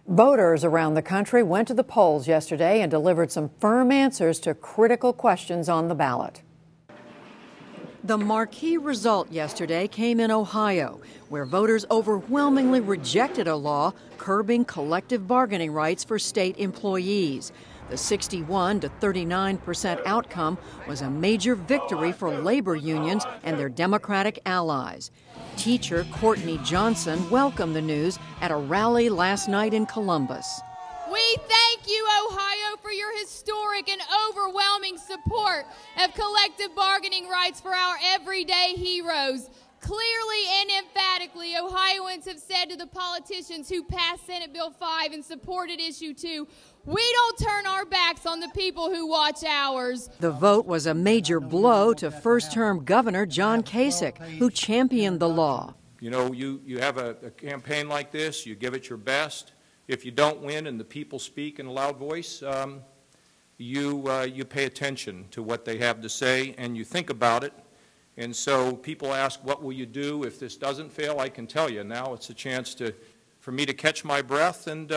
Voters around the country went to the polls yesterday and delivered some firm answers to critical questions on the ballot. The marquee result yesterday came in Ohio, where voters overwhelmingly rejected a law curbing collective bargaining rights for state employees. The 61 to 39% outcome was a major victory for labor unions and their Democratic allies. Teacher Courtney Johnson welcomed the news at a rally last night in Columbus. We thank you, Ohio, for your historic and overwhelming support of collective bargaining rights for our everyday heroes. Clearly and emphatically, Ohioans have said to the politicians who passed Senate Bill 5 and supported Issue 2, we don't turn our backs on the people who watch ours. The vote was a major blow to first-term Governor John Kasich, who championed the law. You know, you have a campaign like this, you give it your best. If you don't win and the people speak in a loud voice, you pay attention to what they have to say and you think about it. And so people ask, what will you do if this doesn't fail? I can tell you now it's a chance for me to catch my breath and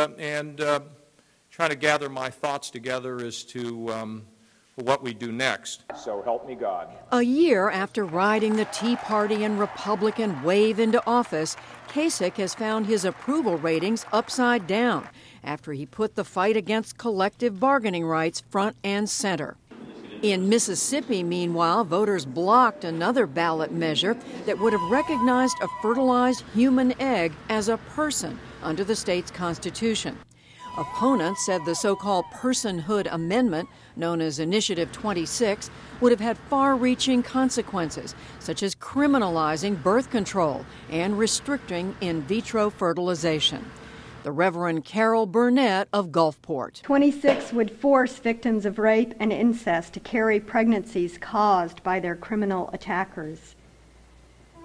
try to gather my thoughts together as to what we do next. So help me God. A year after riding the Tea Party and Republican wave into office, Kasich has found his approval ratings upside down after he put the fight against collective bargaining rights front and center. In Mississippi, meanwhile, voters blocked another ballot measure that would have recognized a fertilized human egg as a person under the state's constitution. Opponents said the so-called personhood amendment, known as Initiative 26, would have had far-reaching consequences, such as criminalizing birth control and restricting in vitro fertilization. The Reverend Carol Burnett of Gulfport. 26 would force victims of rape and incest to carry pregnancies caused by their criminal attackers.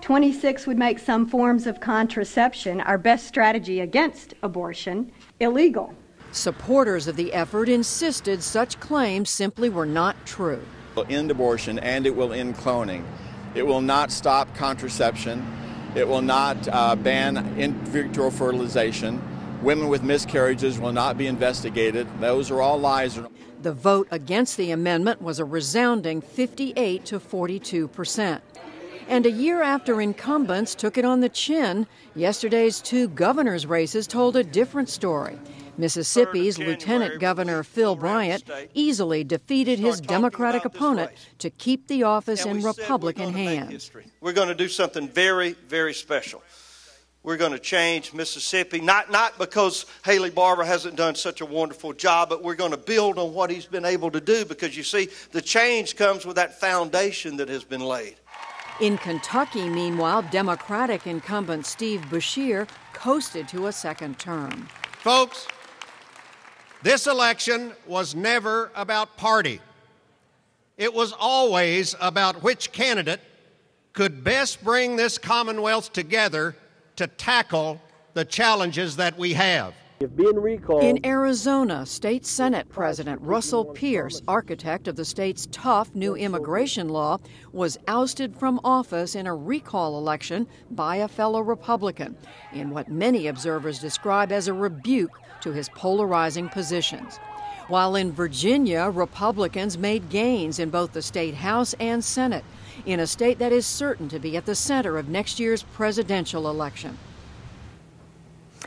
26 would make some forms of contraception, our best strategy against abortion, illegal. Supporters of the effort insisted such claims simply were not true. It will end abortion and it will end cloning. It will not stop contraception. It will not ban in vitro fertilization. Women with miscarriages will not be investigated. Those are all lies. The vote against the amendment was a resounding 58 to 42%. And a year after incumbents took it on the chin, yesterday's two governors' races told a different story. Mississippi's Lieutenant Governor Phil Bryant easily defeated his Democratic opponent to keep the office in Republican hands. We're going to do something very, very special. We're going to change Mississippi, not because Haley Barbour hasn't done such a wonderful job, but we're going to build on what he's been able to do because, you see, the change comes with that foundation that has been laid. In Kentucky, meanwhile, Democratic incumbent Steve Beshear coasted to a second term. Folks, this election was never about party. It was always about which candidate could best bring this Commonwealth together to tackle the challenges that we have. In Arizona, State Senate President Russell Pierce, architect of the state's tough new immigration law, was ousted from office in a recall election by a fellow Republican, in what many observers describe as a rebuke to his polarizing positions. While in Virginia, Republicans made gains in both the state House and Senate, in a state that is certain to be at the center of next year's presidential election.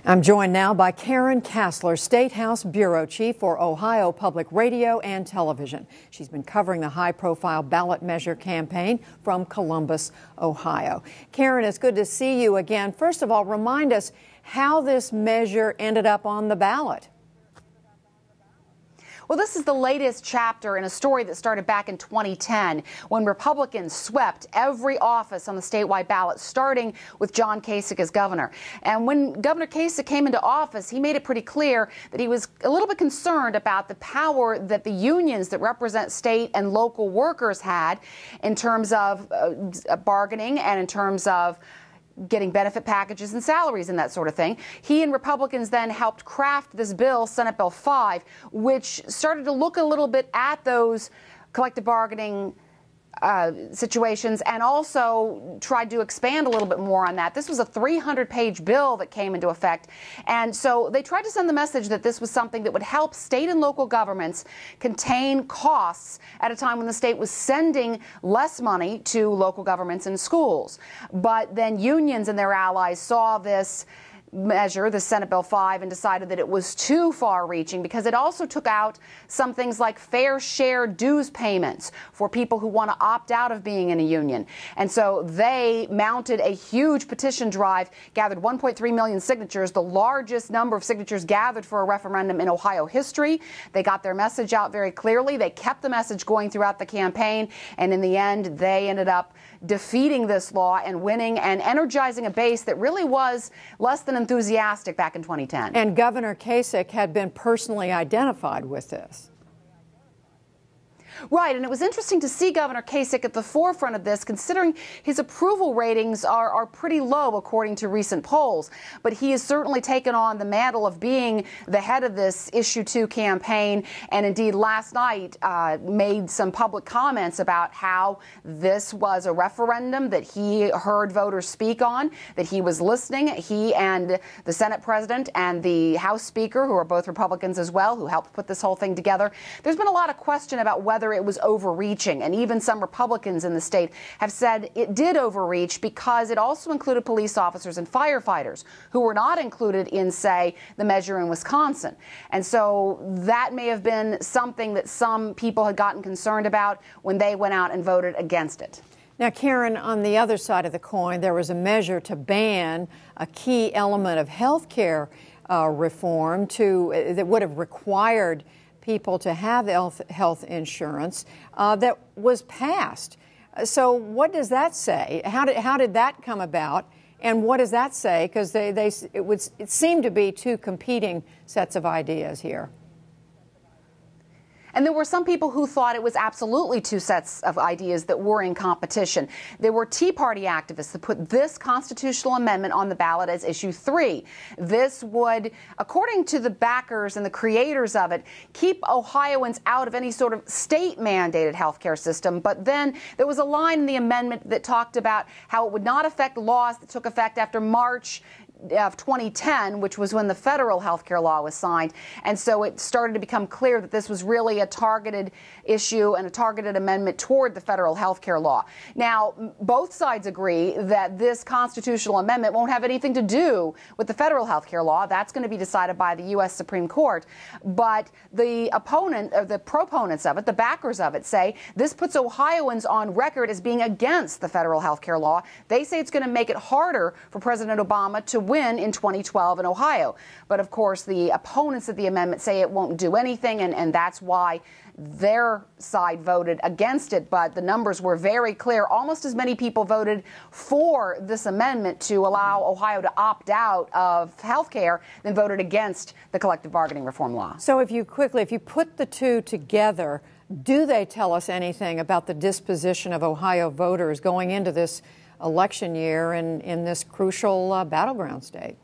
I'm joined now by Karen Kassler, State House Bureau Chief for Ohio Public Radio and Television. She's been covering the high-profile ballot measure campaign from Columbus, Ohio. Karen, it's good to see you again. First of all, remind us how this measure ended up on the ballot. Well, this is the latest chapter in a story that started back in 2010 when Republicans swept every office on the statewide ballot, starting with John Kasich as governor. And when Governor Kasich came into office, he made it pretty clear that he was a little bit concerned about the power that the unions that represent state and local workers had in terms of bargaining and in terms of getting benefit packages and salaries and that sort of thing. He and Republicans then helped craft this bill, Senate Bill 5, which started to look a little bit at those collective bargaining situations, and also tried to expand a little bit more on that. This was a 300-page bill that came into effect, and so they tried to send the message that this was something that would help state and local governments contain costs at a time when the state was sending less money to local governments and schools. But then unions and their allies saw this measure, the Senate Bill 5, and decided that it was too far-reaching because it also took out some things like fair share dues payments for people who want to opt out of being in a union. And so they mounted a huge petition drive, gathered 1.3 million signatures, the largest number of signatures gathered for a referendum in Ohio history. They got their message out very clearly. They kept the message going throughout the campaign, and in the end, they ended up defeating this law and winning and energizing a base that really was less than enthusiastic back in 2010. And Governor Kasich had been personally identified with this. Right, and it was interesting to see Governor Kasich at the forefront of this, considering his approval ratings are pretty low according to recent polls. But he has certainly taken on the mantle of being the head of this Issue 2 campaign, and indeed last night made some public comments about how this was a referendum that he heard voters speak on, that he was listening. He and the Senate President and the House Speaker, who are both Republicans as well, who helped put this whole thing together. There's been a lot of question about whether it was overreaching, and even some Republicans in the state have said it did overreach because it also included police officers and firefighters who were not included in, say, the measure in Wisconsin. And so that may have been something that some people had gotten concerned about when they went out and voted against it. Now, Karen, on the other side of the coin, there was a measure to ban a key element of health care reform that would have required people to have health insurance that was passed. So what does that say? How did that come about? And what does that say? Because it seemed to be two competing sets of ideas here. And there were some people who thought it was absolutely two sets of ideas that were in competition. There were Tea Party activists that put this constitutional amendment on the ballot as Issue 3. This would, according to the backers and the creators of it, keep Ohioans out of any sort of state-mandated health care system. But then there was a line in the amendment that talked about how it would not affect laws that took effect after March of 2010, which was when the federal health care law was signed. And so it started to become clear that this was really a targeted issue and a targeted amendment toward the federal health care law. Now, both sides agree that this constitutional amendment won't have anything to do with the federal health care law. That's going to be decided by the U.S. Supreme Court. But the opponent, or the proponents of it, the backers of it, say this puts Ohioans on record as being against the federal health care law. They say it's going to make it harder for President Obama to win in 2012 in Ohio. But of course, the opponents of the amendment say it won't do anything, and that's why their side voted against it. But the numbers were very clear. Almost as many people voted for this amendment to allow Ohio to opt out of health care than voted against the collective bargaining reform law. So if you put the two together, do they tell us anything about the disposition of Ohio voters going into this election year in this crucial battleground state?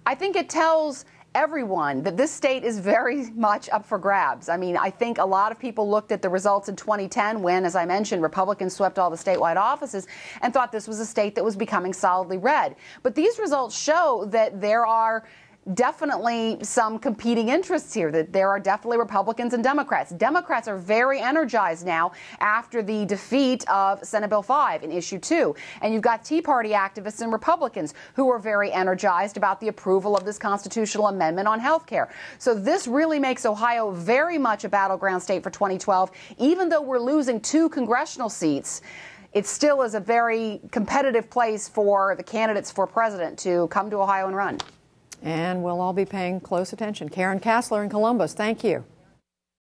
I think it tells everyone that this state is very much up for grabs. I mean, I think a lot of people looked at the results in 2010 when, as I mentioned, Republicans swept all the statewide offices and thought this was a state that was becoming solidly red. But these results show that there are definitely some competing interests here, that there are definitely Republicans and Democrats. Democrats are very energized now after the defeat of Senate Bill 5 in Issue 2. And you've got Tea Party activists and Republicans who are very energized about the approval of this constitutional amendment on health care. So this really makes Ohio very much a battleground state for 2012. Even though we're losing 2 congressional seats, it still is a very competitive place for the candidates for president to come to Ohio and run. And we'll all be paying close attention. Karen Kasler in Columbus, thank you.